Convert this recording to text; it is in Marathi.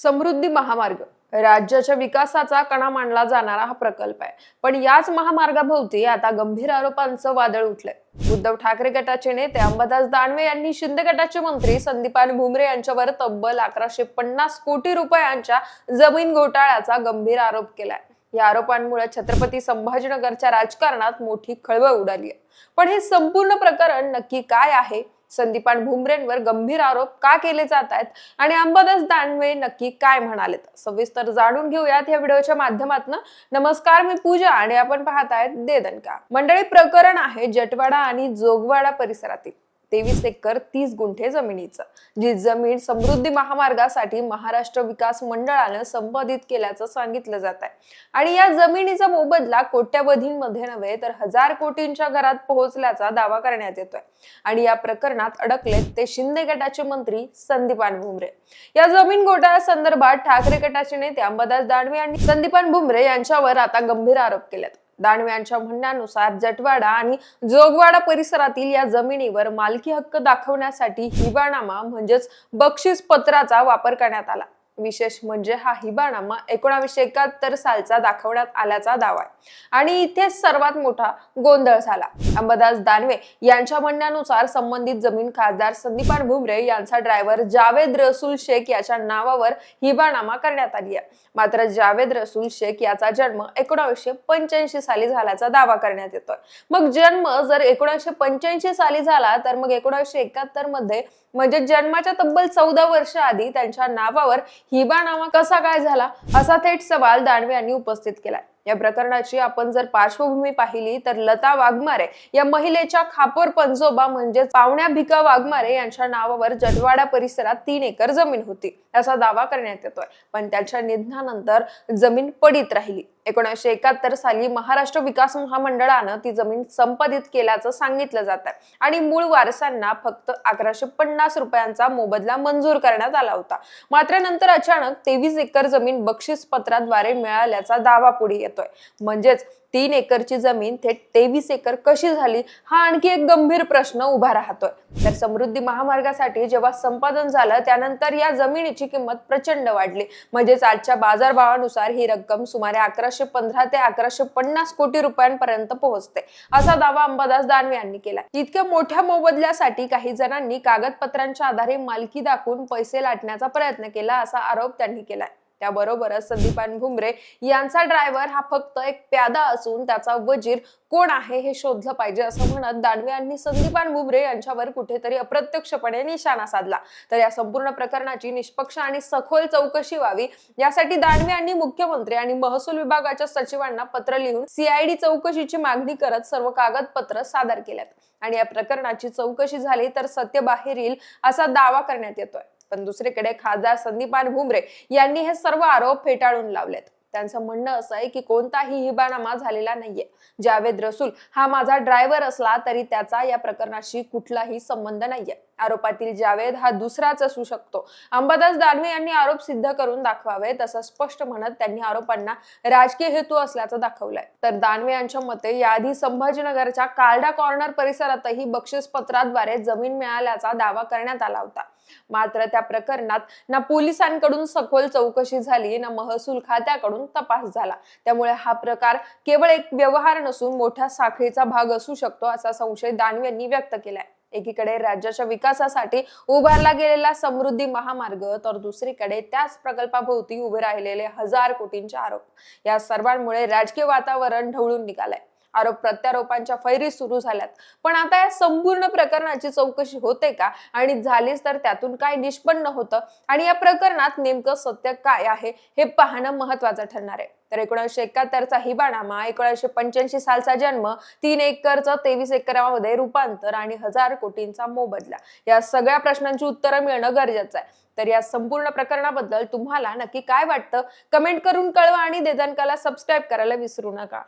समृद्धी महामार्ग राज्याच्या विकासाचा कणा मानला जाणारा हा प्रकल्प आहे. पण याच महामार्गाभोवती आता गंभीर आरोपांचं वादळ उठलंय. उद्धव ठाकरे गटाचे नेते अंबादास दानवे यांनी शिंदे गटाचे मंत्री संदीपान भुमरे यांच्यावर तब्बल 1150 कोटी रुपयांच्या जमीन घोटाळ्याचा गंभीर आरोप केलाय. या आरोपांमुळे छत्रपती संभाजीनगरच्या राजकारणात मोठी खळबळ उडाली आहे. पण हे संपूर्ण प्रकरण नक्की काय आहे, संदीपान भुमरेंवर गंभीर आरोप का केले जात आहेत आणि अंबादास दानवे नक्की काय म्हणालेत, सविस्तर जाणून घेऊयात या व्हिडिओच्या माध्यमातून. नमस्कार, मी पूजा आणि आपण पाहत आहेत दे दणका. मंडळी, प्रकरण आहे जटवाडा आणि जोगवाडा परिसरातील 23 एकर 30 गुंठे जमिनीचं, जी जमीन समृद्धी महामार्गासाठी महाराष्ट्र विकास मंडळानं संपादित केल्याचं सांगितलं जात आहे. आणि या जमिनीचा मोबदला कोट्यवधींमध्ये नव्हे तर 1000 कोटींच्या घरात पोहोचल्याचा दावा करण्यात येतोय. आणि या प्रकरणात अडकलेत ते शिंदे गटाचे मंत्री संदीपान भुमरे. या जमीन घोटाळ्या संदर्भात ठाकरे गटाचे नेते अंबादास दानवे आणि संदीपान भुमरे यांच्यावर आता गंभीर आरोप केलेत. दानवे यांच्या म्हणण्यानुसार जटवाडा आणि जोगवाडा परिसरातील या जमिनीवर मालकी हक्क दाखवण्यासाठी हिबानामा म्हणजेच बक्षीस पत्राचा वापर करण्यात आला. विशेष म्हणजे हा हिबानामा 1971 सालचा दाखवण्यात आल्याचा दावा आहे. आणि इथे सर्वात मोठा गोंधळ झाला. अंबादास दानवे यांच्या म्हणण्यानुसार संबंधित जमीन खासदार संदीपान भुमरे यांचा ड्रायव्हर जावेद रसूल शेख याच्या नावावर हिबानामा करण्यात आली आहे. मात्र जावेद रसूल शेख याचा जन्म 1985 साली झाल्याचा दावा करण्यात येतोय. मग जन्म जर 1985 साली झाला तर मग 1971 मध्ये म्हणजे जन्माच्या तब्बल 14 वर्ष आधी त्यांच्या नावावर हिबानामा कसा काय झाला, असा थेट सवाल दानवे यांनी उपस्थित केलाय. या प्रकरणाची आपण जर पार्श्वभूमी पाहिली तर लता वाघमारे या महिलेच्या खापर पंजोबा म्हणजे पावण्या भिका वाघमारे यांच्या नावावर जटवाडा परिसरात 3 एकर जमीन होती असा दावा करण्यात येतोय. पण त्याच्या निधनानंतर जमीन पडीत राहिली. 1971 साली महाराष्ट्र विकास महामंडळानं ती जमीन संपादित केल्याचं सांगितलं जात आहे. आणि मूळ वारसांना फक्त 1150 रुपयांचा मोबदला मंजूर करण्यात आला होता. मात्र नंतर अचानक 23 एकर जमीन बक्षीस पत्राद्वारे मिळाल्याचा दावा पुढे येतोय. म्हणजेच 3 एकरची जमीन थेट 23 एकर कशी झाली, हा आणखी एक गंभीर प्रश्न उभा राहतोय. तर समृद्धी महामार्गासाठी जेव्हा संपादन झालं त्यानंतर या जमिनीची किंमत प्रचंड वाढली. म्हणजेच आजच्या बाजारभावानुसार ही रक्कम सुमारे 1115 ते 1150 कोटी रुपयांपर्यंत पोहोचते, असा दावा अंबादास दानवे यांनी केला. इतक्या मोठ्या मोबदल्यासाठी काही जणांनी कागदपत्रांच्या आधारे मालकी दाखवून पैसे लाटण्याचा प्रयत्न केला, असा आरोप त्यांनी केलाय. त्याबरोबरच संदीपान भुमरे यांचा ड्रायव्हर हा फक्त एक प्यादा असून त्याचा वजीर कोण आहे हे शोधलं पाहिजे, असं म्हणत दानवे यांनी संदीपान भुमरे यांच्यावर कुठेतरी अप्रत्यक्षपणे निशाणा साधला. तर या संपूर्ण प्रकरणाची निष्पक्ष आणि सखोल चौकशी व्हावी यासाठी दानवे यांनी मुख्यमंत्री आणि महसूल विभागाच्या सचिवांना पत्र लिहून CID चौकशीची मागणी करत सर्व कागदपत्र सादर केल्यात. आणि या प्रकरणाची चौकशी झाली तर सत्य बाहेर येईल असा दावा करण्यात येतोय. पण दुसरीकडे खासदार संदीपान भुमरे यांनी हे सर्व आरोप फेटाळून लावलेत. त्यांचं म्हणणं असं आहे की कोणताही हिबानामा झालेला नाहीये. जावेद रसूल हा माझा ड्रायव्हर असला तरी त्याचा या प्रकरणाशी कुठलाही संबंध नाहीये. आरोपातील जावेद हा दुसराच असू शकतो. अंबादास दानवे यांनी आरोप सिद्ध करून दाखवावेत असं स्पष्ट म्हणत त्यांनी आरोपांना राजकीय हेतू असल्याचं दाखवलंय. तर दानवे यांच्या मते याआधी संभाजीनगरच्या कालडा कॉर्नर परिसरातही बक्षीस पत्राद्वारे जमीन मिळाल्याचा दावा करण्यात आला होता. मात्र त्या प्रकरणात ना पोलिसांकडून सखोल चौकशी झाली ना महसूल खात्याकडून तपास झाला. त्यामुळे हा प्रकार केवळ एक व्यवहार नसून मोठ्या साखळीचा भाग असू शकतो, असा संशय दानवे यांनी व्यक्त केलाय. एकीकडे राज्याच्या विकासासाठी उभारला गेलेला समृद्धी महामार्ग तर दुसरीकडे त्याच प्रकल्पाभोवती उभे राहिलेले 1000 कोटींचे आरोप. या सर्वांमुळे राजकीय वातावरण ढवळून निघालंय. आरोप प्रत्यारोपांच्या फैरी सुरू झाल्यात. पण आता या संपूर्ण प्रकरणाची चौकशी होते का, आणि झालीच तर त्यातून काय निष्पन्न होतं आणि या प्रकरणात नेमकं सत्य काय आहे हे पाहणं महत्वाचं ठरणार आहे. तर 1971चा हिबानामा, 1985 सालचा जन्म, 3 एकरचं 23 एकरामध्ये रूपांतर आणि 1000 कोटींचा मोबदला, या सगळ्या प्रश्नांची उत्तरं मिळणं गरजेचं आहे. तर या संपूर्ण प्रकरणाबद्दल तुम्हाला नक्की काय वाटतं, कमेंट करून कळवा आणि दे दणकाला सबस्क्राईब करायला विसरू नका.